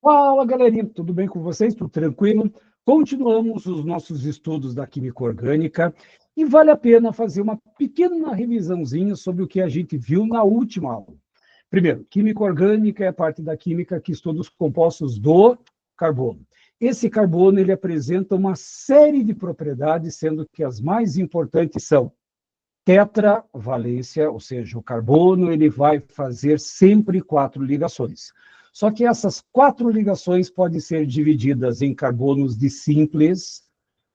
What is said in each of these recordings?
Fala, galerinha, tudo bem com vocês? Tudo tranquilo? Continuamos os nossos estudos da química orgânica e vale a pena fazer uma pequena revisãozinha sobre o que a gente viu na última aula. Primeiro, química orgânica é a parte da química que estuda os compostos do carbono. Esse carbono ele apresenta uma série de propriedades, sendo que as mais importantes são tetravalência, ou seja, o carbono ele vai fazer sempre 4 ligações. Só que essas 4 ligações podem ser divididas em carbonos de simples,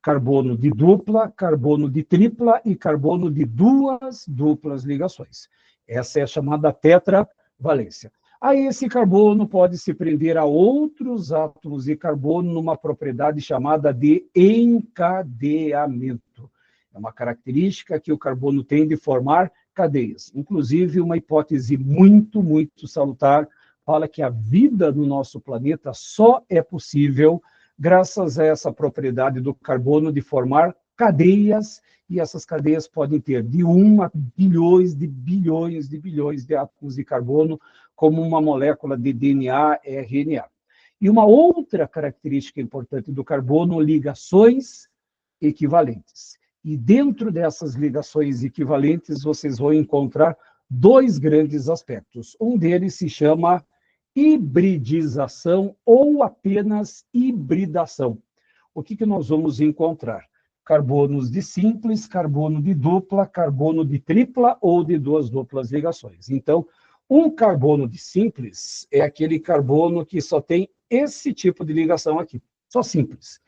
carbono de dupla, carbono de tripla e carbono de duas duplas ligações. Essa é a chamada tetravalência. Aí esse carbono pode se prender a outros átomos de carbono numa propriedade chamada de encadeamento. É uma característica que o carbono tem de formar cadeias. Inclusive, uma hipótese muito salutar fala que a vida no nosso planeta só é possível graças a essa propriedade do carbono de formar cadeias, e essas cadeias podem ter de 1 a bilhões de átomos de carbono, como uma molécula de DNA, RNA. E uma outra característica importante do carbono, ligações equivalentes. E dentro dessas ligações equivalentes, vocês vão encontrar 2 grandes aspectos. Um deles se chama hibridização ou apenas hibridação. O que nós vamos encontrar? Carbonos de simples, carbono de dupla, carbono de tripla ou de duas duplas ligações. Então, um carbono de simples é aquele carbono que só tem esse tipo de ligação aqui, só simples.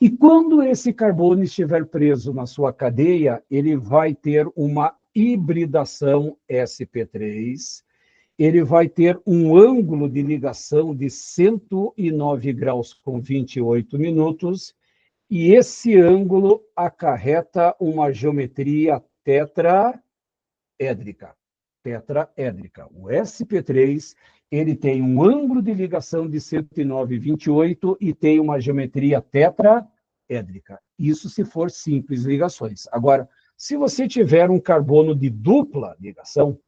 E quando esse carbono estiver preso na sua cadeia, ele vai ter uma hibridação sp3, ele vai ter um ângulo de ligação de 109 graus com 28 minutos, e esse ângulo acarreta uma geometria tetraédrica. O sp3 ele tem um ângulo de ligação de 109,28 e tem uma geometria tetraédrica. Isso se for simples ligações. Agora, se você tiver um carbono de dupla ligação,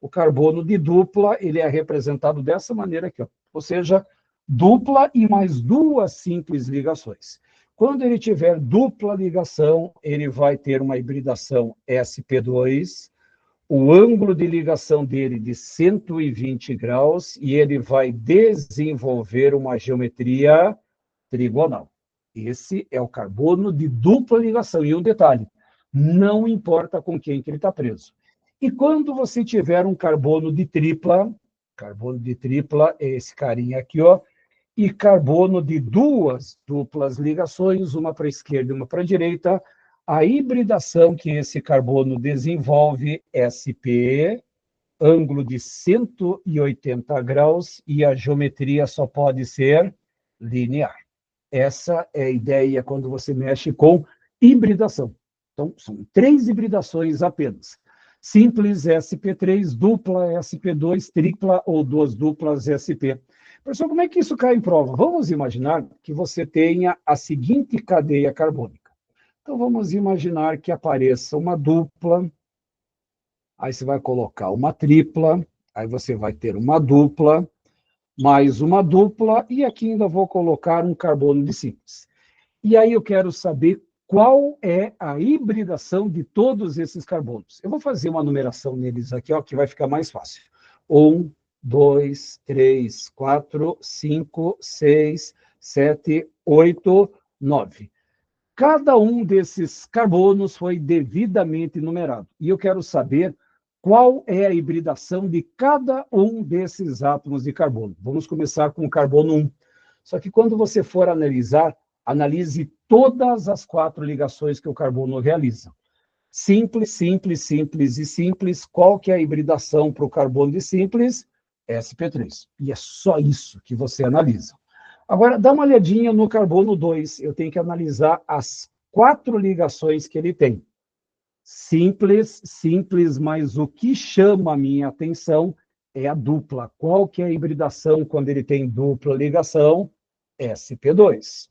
o carbono de dupla ele é representado dessa maneira aqui, ó. Ou seja, dupla e mais 2 simples ligações. Quando ele tiver dupla ligação, ele vai ter uma hibridação sp2, o ângulo de ligação dele de 120 graus, e ele vai desenvolver uma geometria trigonal. Esse é o carbono de dupla ligação. E um detalhe, não importa com quem que ele está preso. E quando você tiver um carbono de tripla é esse carinha aqui, ó, e carbono de duas duplas ligações, uma para a esquerda e uma para a direita, a hibridação que esse carbono desenvolve, sp, ângulo de 180 graus, e a geometria só pode ser linear. Essa é a ideia quando você mexe com hibridação. Então, são 3 hibridações apenas. Simples sp3, dupla sp2, tripla ou duas duplas sp. Professor, como é que isso cai em prova? Vamos imaginar que você tenha a seguinte cadeia carbônica. Então, vamos imaginar que apareça uma dupla, aí você vai colocar uma tripla, aí você vai ter uma dupla, mais uma dupla, e aqui ainda vou colocar um carbono de simples. E aí eu quero saber qual é a hibridação de todos esses carbonos. Eu vou fazer uma numeração neles aqui, ó, que vai ficar mais fácil. 1, 2, 3, 4, 5, 6, 7, 8, 9. Cada um desses carbonos foi devidamente numerado. E eu quero saber qual é a hibridação de cada um desses átomos de carbono. Vamos começar com o carbono 1. Só que quando você for analisar, analise todas as 4 ligações que o carbono realiza. Simples, simples, simples e simples. Qual que é a hibridação para o carbono de simples? sp3. E é só isso que você analisa. Agora, dá uma olhadinha no carbono 2. Eu tenho que analisar as 4 ligações que ele tem. Simples, simples, mas o que chama a minha atenção é a dupla. Qual que é a hibridação quando ele tem dupla ligação? sp2.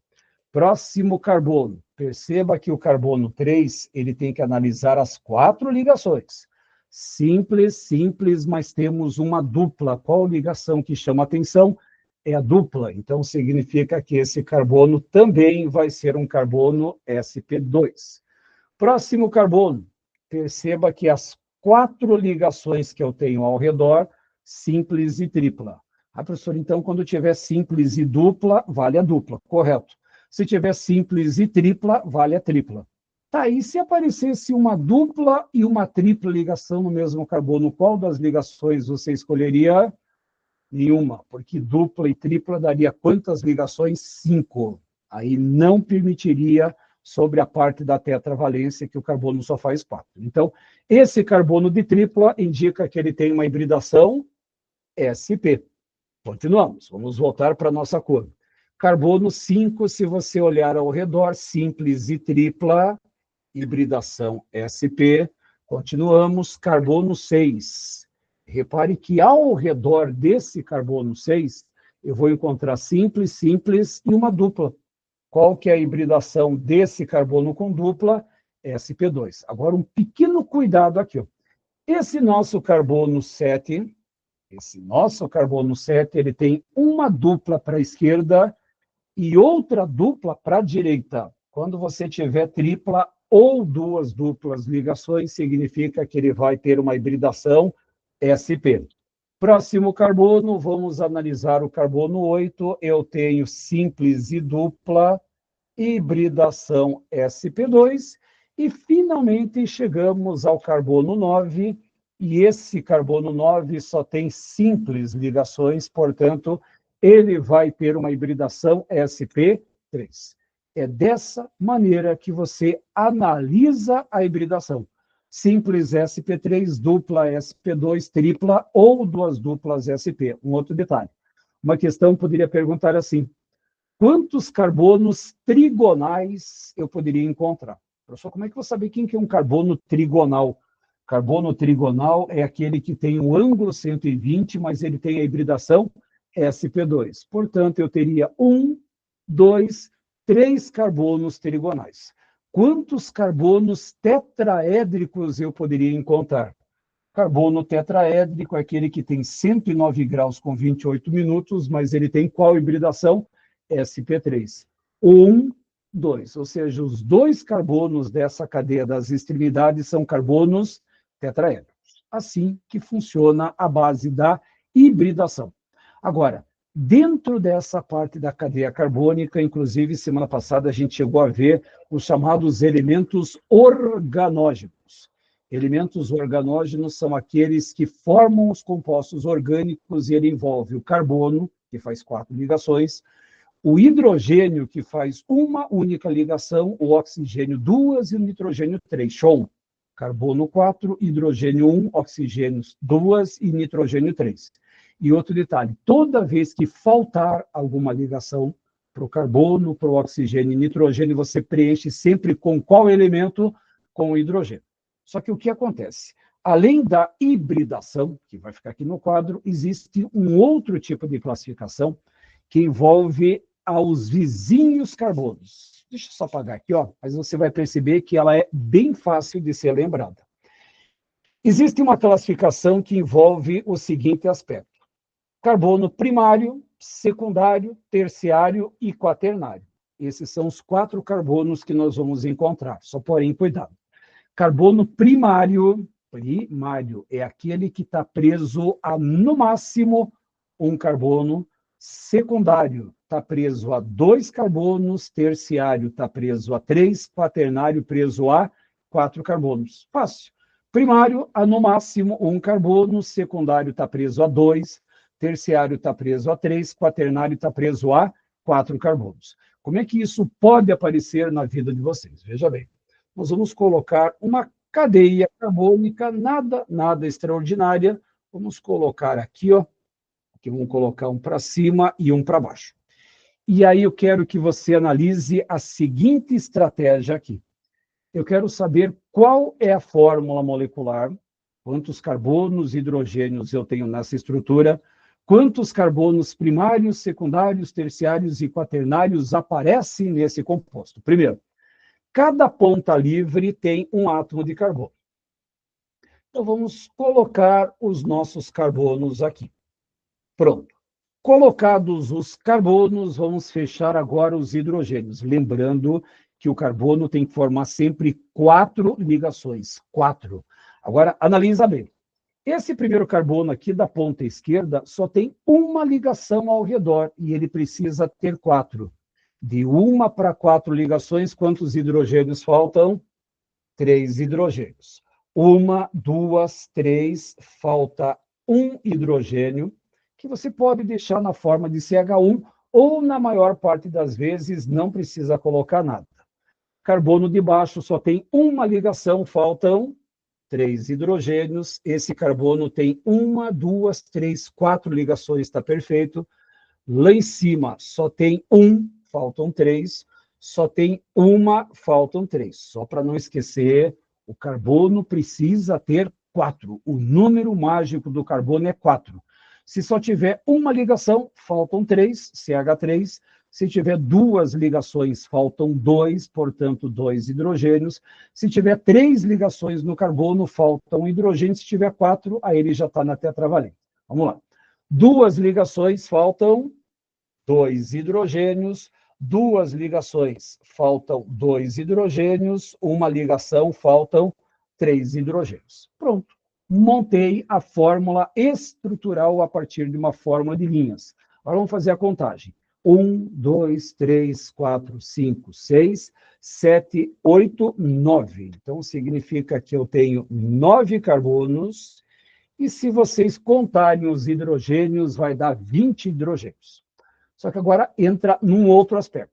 Próximo carbono. Perceba que o carbono 3, ele tem que analisar as 4 ligações. Simples, simples, mas temos uma dupla. Qual ligação que chama atenção? é a dupla, então significa que esse carbono também vai ser um carbono sp2. Próximo carbono, perceba que as 4 ligações que eu tenho ao redor, simples e tripla. Ah, professor, então quando tiver simples e dupla, vale a dupla, correto. Se tiver simples e tripla, vale a tripla. Tá, e se aparecesse uma dupla e uma tripla ligação no mesmo carbono, qual das ligações você escolheria? Nenhuma, porque dupla e tripla daria quantas ligações? 5. Aí não permitiria sobre a parte da tetravalência, que o carbono só faz 4. Então, esse carbono de tripla indica que ele tem uma hibridação sp. Continuamos, vamos voltar para a nossa cor. Carbono 5, se você olhar ao redor, simples e tripla, hibridação sp. Continuamos, carbono 6. Repare que ao redor desse carbono 6, eu vou encontrar simples, simples e uma dupla. Qual que é a hibridação desse carbono com dupla? sp2. Agora, um pequeno cuidado aqui. Ó. Esse nosso carbono 7, ele tem uma dupla para a esquerda e outra dupla para a direita. Quando você tiver tripla ou 2 duplas ligações, significa que ele vai ter uma hibridação sp. Próximo carbono, vamos analisar o carbono 8. Eu tenho simples e dupla, hibridação sp2. E, finalmente, chegamos ao carbono 9. E esse carbono 9 só tem simples ligações, portanto, ele vai ter uma hibridação sp3. É dessa maneira que você analisa a hibridação. Simples sp3, dupla sp2, tripla ou 2 duplas sp. Um outro detalhe. Uma questão poderia perguntar assim: quantos carbonos trigonais eu poderia encontrar? Professor, como é que eu vou saber quem que é um carbono trigonal? Carbono trigonal é aquele que tem um ângulo 120, mas ele tem a hibridação sp2. Portanto, eu teria 1, 2, 3 carbonos trigonais. Quantos carbonos tetraédricos eu poderia encontrar? Carbono tetraédrico é aquele que tem 109 graus com 28 minutos, mas ele tem qual hibridação? sp3. 1, 2. Ou seja, os 2 carbonos dessa cadeia das extremidades são carbonos tetraédricos. Assim que funciona a base da hibridação. Agora, dentro dessa parte da cadeia carbônica, inclusive, semana passada a gente chegou a ver os chamados elementos organógenos. Elementos organógenos são aqueles que formam os compostos orgânicos e ele envolve o carbono, que faz 4 ligações, o hidrogênio, que faz uma única ligação, o oxigênio 2 e o nitrogênio 3. Show! Carbono 4, hidrogênio 1, oxigênio 2 e nitrogênio 3. E outro detalhe, toda vez que faltar alguma ligação para o carbono, para o oxigênio e nitrogênio, você preenche sempre com qual elemento? Com o hidrogênio. Só que o que acontece? Além da hibridação, que vai ficar aqui no quadro, existe um outro tipo de classificação que envolve aos vizinhos carbonos. Deixa eu só apagar aqui, ó, mas você vai perceber que ela é bem fácil de ser lembrada. Existe uma classificação que envolve o seguinte aspecto: carbono primário, secundário, terciário e quaternário. Esses são os 4 carbonos que nós vamos encontrar, só porém cuidado. Carbono primário é aquele que está preso a, no máximo, um carbono. Secundário está preso a 2 carbonos, terciário está preso a 3, quaternário preso a 4 carbonos. Fácil. Primário, a no máximo 1 carbono, secundário está preso a 2, terciário está preso a 3, quaternário está preso a 4 carbonos. Como é que isso pode aparecer na vida de vocês? Veja bem, nós vamos colocar uma cadeia carbônica, nada extraordinária. Vamos colocar aqui, ó. Aqui vamos colocar um para cima e um para baixo. E aí eu quero que você analise a seguinte estratégia aqui. Eu quero saber qual é a fórmula molecular, quantos carbonos e hidrogênios eu tenho nessa estrutura, quantos carbonos primários, secundários, terciários e quaternários aparecem nesse composto. Primeiro, cada ponta livre tem um átomo de carbono. Então, vamos colocar os nossos carbonos aqui. Pronto. Colocados os carbonos, vamos fechar agora os hidrogênios. Lembrando que o carbono tem que formar sempre 4 ligações. 4. Agora, analisa bem. Esse primeiro carbono aqui da ponta esquerda só tem uma ligação ao redor e ele precisa ter 4. De 1 para 4 ligações, quantos hidrogênios faltam? 3 hidrogênios. 1, 2, 3, falta 1 hidrogênio, que você pode deixar na forma de CH1 ou, na maior parte das vezes, não precisa colocar nada. Carbono de baixo só tem uma ligação, faltam 3 hidrogênios. Esse carbono tem 1, 2, 3, 4 ligações, está perfeito. Lá em cima só tem 1, faltam 3. Só tem 1, faltam 3. Só para não esquecer, o carbono precisa ter 4. O número mágico do carbono é 4. Se só tiver uma ligação, faltam 3, CH3. Se tiver 2 ligações, faltam 2, portanto, 2 hidrogênios. Se tiver 3 ligações no carbono, faltam 1 hidrogênio. Se tiver 4, aí ele já está na tetravalente. Vamos lá. 2 ligações, faltam 2 hidrogênios. 2 ligações, faltam 2 hidrogênios. 1 ligação, faltam 3 hidrogênios. Pronto. Montei a fórmula estrutural a partir de uma fórmula de linhas. Agora vamos fazer a contagem. 1, 2, 3, 4, 5, 6, 7, 8, 9. Então, significa que eu tenho 9 carbonos, e se vocês contarem os hidrogênios, vai dar 20 hidrogênios. Só que agora entra num outro aspecto.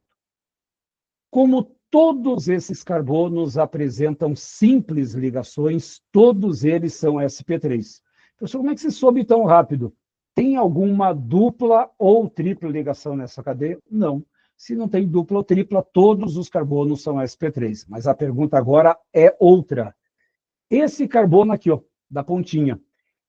Como todos esses carbonos apresentam simples ligações, todos eles são sp3. Professor, como é que você soube tão rápido? Tem alguma dupla ou tripla ligação nessa cadeia? Não. Se não tem dupla ou tripla, todos os carbonos são sp3. Mas a pergunta agora é outra. Esse carbono aqui, ó, da pontinha,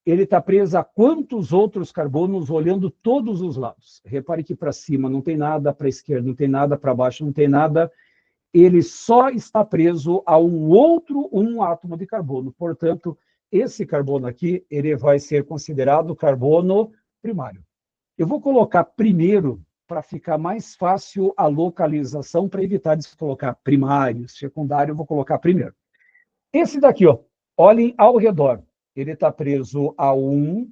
ele está preso a quantos outros carbonos olhando todos os lados? Repare que para cima não tem nada, para a esquerda não tem nada, para baixo não tem nada. Ele só está preso a um átomo de carbono. Portanto, esse carbono aqui, ele vai ser considerado carbono primário. Eu vou colocar primeiro para ficar mais fácil a localização, para evitar de colocar primário, secundário, eu vou colocar primeiro. Esse daqui, ó, olhem ao redor. Ele está preso a 1,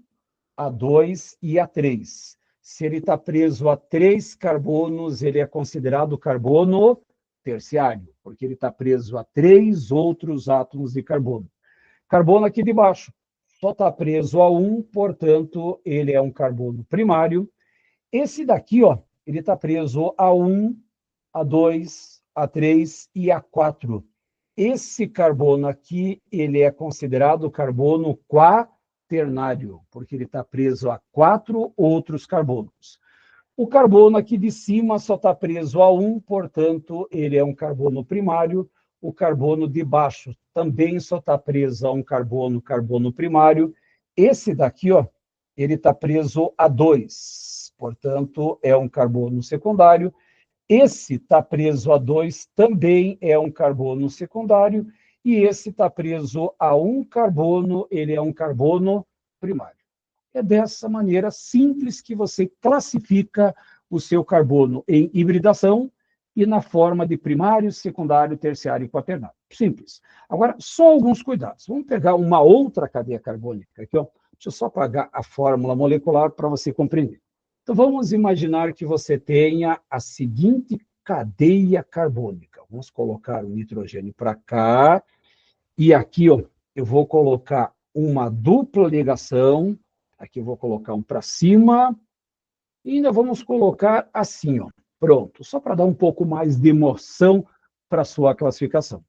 a 2 e a 3. Se ele está preso a 3 carbonos, ele é considerado carbono terciário, porque ele está preso a 3 outros átomos de carbono. Carbono aqui de baixo só está preso a 1, portanto, ele é um carbono primário. Esse daqui, ó, ele está preso a 1, a 2, a 3 e a 4. Esse carbono aqui, ele é considerado carbono quaternário, porque ele está preso a 4 outros carbonos. O carbono aqui de cima só está preso a 1, portanto, ele é um carbono primário. O carbono de baixo também só está preso a um carbono primário. Esse daqui, ó, ele está preso a 2, portanto, é um carbono secundário. Esse está preso a 2, também é um carbono secundário. E esse está preso a um carbono, ele é um carbono primário. É dessa maneira simples que você classifica o seu carbono em hibridação e na forma de primário, secundário, terciário e quaternário. Simples. Agora, só alguns cuidados. Vamos pegar uma outra cadeia carbônica aqui, ó. Deixa eu só apagar a fórmula molecular para você compreender. Então, vamos imaginar que você tenha a seguinte cadeia carbônica. Vamos colocar o nitrogênio para cá. E aqui, ó, eu vou colocar uma dupla ligação. Aqui eu vou colocar um para cima. E ainda vamos colocar assim, ó. Pronto, só para dar um pouco mais de emoção para a sua classificação.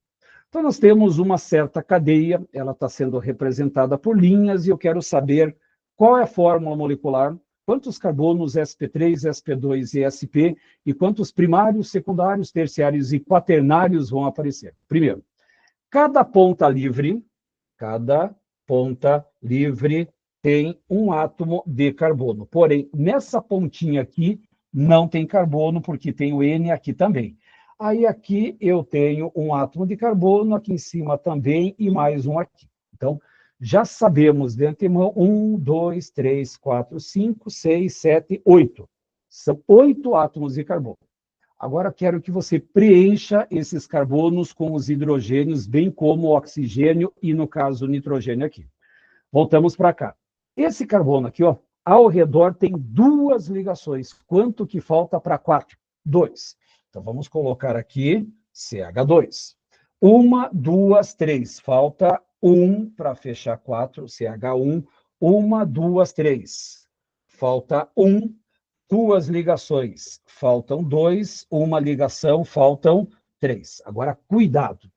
Então, nós temos uma certa cadeia, ela está sendo representada por linhas, e eu quero saber qual é a fórmula molecular, quantos carbonos sp3, sp2 e sp, e quantos primários, secundários, terciários e quaternários vão aparecer. Primeiro, cada ponta livre tem um átomo de carbono. Porém, nessa pontinha aqui, não tem carbono, porque tem o N aqui também. Aí aqui eu tenho um átomo de carbono, aqui em cima também, e mais um aqui. Então, Já sabemos de antemão 1, 2, 3, 4, 5, 6, 7, 8. São 8 átomos de carbono. Agora quero que você preencha esses carbonos com os hidrogênios, bem como o oxigênio e, no caso, o nitrogênio aqui. Voltamos para cá. Esse carbono aqui, ó, ao redor tem 2 ligações. Quanto que falta para 4? 2. Então, vamos colocar aqui CH2. 1, 2, 3. Falta 1 para fechar 4, CH1. 1, 2, 3. Falta 1. 2 ligações. Faltam 2. 1 ligação. Faltam 3. Agora, cuidado.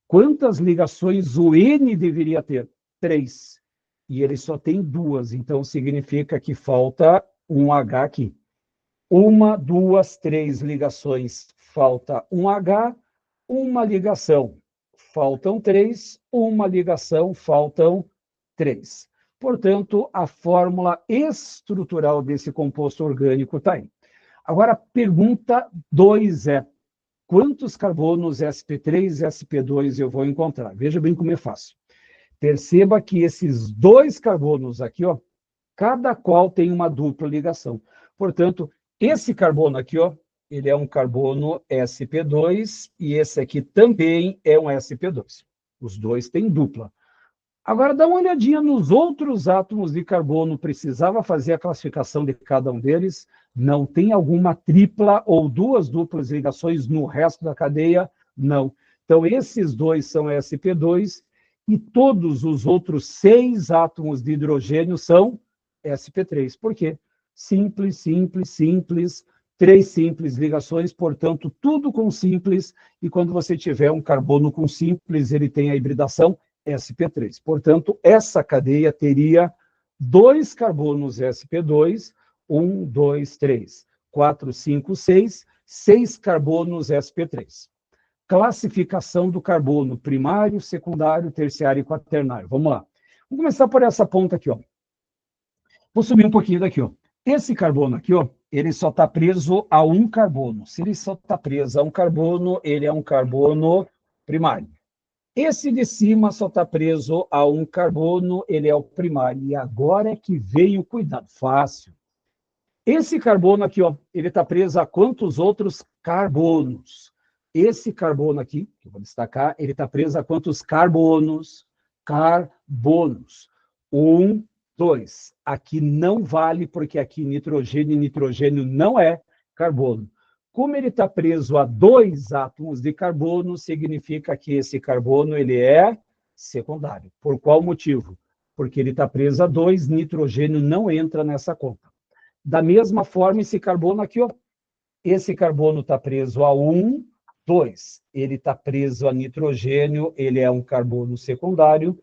Quantas ligações o N deveria ter? 3. E ele só tem 2, então significa que falta um H aqui. 1, 2, 3 ligações, falta um H, uma ligação, faltam 3, uma ligação, faltam 3. Portanto, a fórmula estrutural desse composto orgânico está aí. Agora, pergunta 2 é, quantos carbonos sp3 e sp2 eu vou encontrar? Veja bem como é fácil. Perceba que esses 2 carbonos aqui, ó, cada qual tem uma dupla ligação. Portanto, esse carbono aqui, ó, ele é um carbono sp2 e esse aqui também é um sp2. Os 2 têm dupla. Agora, dá uma olhadinha nos outros átomos de carbono. Precisava fazer a classificação de cada um deles. Não tem alguma tripla ou 2 duplas ligações no resto da cadeia? Não. Então, esses 2 são sp2 e todos os outros 6 átomos de hidrogênio são sp3. Por quê? Simples, simples, simples, 3 simples ligações, portanto, tudo com simples, e quando você tiver um carbono com simples, ele tem a hibridação sp3. Portanto, essa cadeia teria 2 carbonos sp2, 1, 2, 3, 4, 5, 6, 6 carbonos sp3. Classificação do carbono, primário, secundário, terciário e quaternário. Vamos lá. Vamos começar por essa ponta aqui, ó. Vou subir um pouquinho daqui, ó. Esse carbono aqui, ó, ele só está preso a um carbono. Se ele só está preso a um carbono, ele é um carbono primário. Esse de cima só está preso a um carbono, ele é o primário. E agora é que vem o cuidado. Fácil. Esse carbono aqui, ó, ele está preso a quantos outros carbonos? Esse carbono aqui, que eu vou destacar, ele está preso a quantos carbonos? Carbonos. 1, 2. Aqui não vale, porque aqui nitrogênio e nitrogênio não é carbono. Como ele está preso a 2 átomos de carbono, significa que esse carbono ele é secundário. Por qual motivo? Porque ele está preso a 2, nitrogênio não entra nessa conta. Da mesma forma, esse carbono aqui, ó, esse carbono está preso a 1, 2. Ele está preso a nitrogênio, ele é um carbono secundário.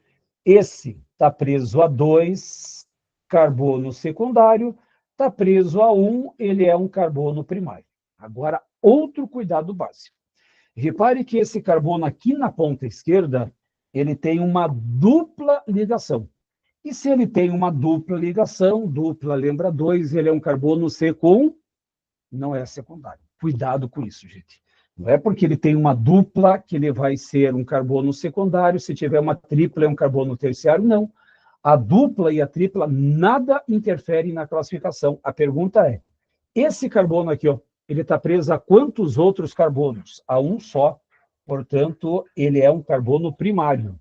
Esse está preso a 2, carbono secundário. Está preso a 1, ele é um carbono primário. Agora, outro cuidado básico. Repare que esse carbono aqui na ponta esquerda, ele tem uma dupla ligação. E se ele tem uma dupla ligação, dupla lembra 2, ele é um carbono secundário, não é secundário. Cuidado com isso, gente. Não é porque ele tem uma dupla que ele vai ser um carbono secundário, se tiver uma tripla é um carbono terciário, não. A dupla e a tripla nada interferem na classificação. A pergunta é, esse carbono aqui, ó, ele está preso a quantos outros carbonos? A um só. Portanto, ele é um carbono primário.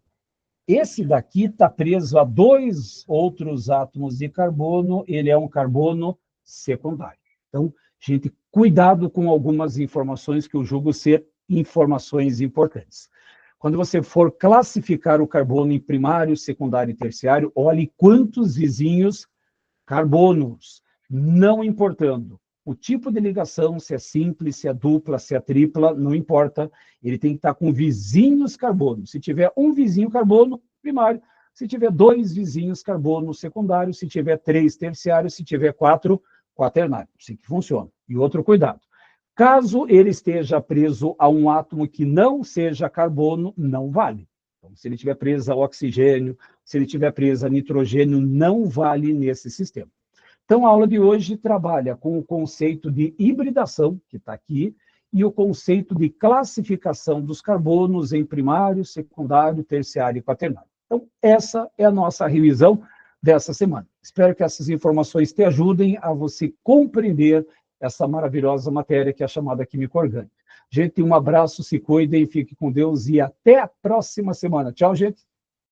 Esse daqui está preso a 2 outros átomos de carbono, ele é um carbono secundário. Então, gente, cuidado com algumas informações que eu julgo ser informações importantes. Quando você for classificar o carbono em primário, secundário e terciário, olhe quantos vizinhos carbonos, não importando o tipo de ligação, se é simples, se é dupla, se é tripla, não importa. Ele tem que estar com vizinhos carbono. Se tiver um vizinho carbono, primário. Se tiver 2 vizinhos carbono, secundário. Se tiver 3, terciário. Se tiver 4, quaternário. Assim que funciona. E outro cuidado. Caso ele esteja preso a um átomo que não seja carbono, não vale. Então, se ele estiver preso a oxigênio, se ele estiver preso a nitrogênio, não vale nesse sistema. Então, a aula de hoje trabalha com o conceito de hibridação, que está aqui, e o conceito de classificação dos carbonos em primário, secundário, terciário e quaternário. Então, essa é a nossa revisão dessa semana. Espero que essas informações te ajudem a você compreender essa maravilhosa matéria que é chamada química orgânica. Gente, um abraço, se cuidem, fique com Deus e até a próxima semana. Tchau, gente.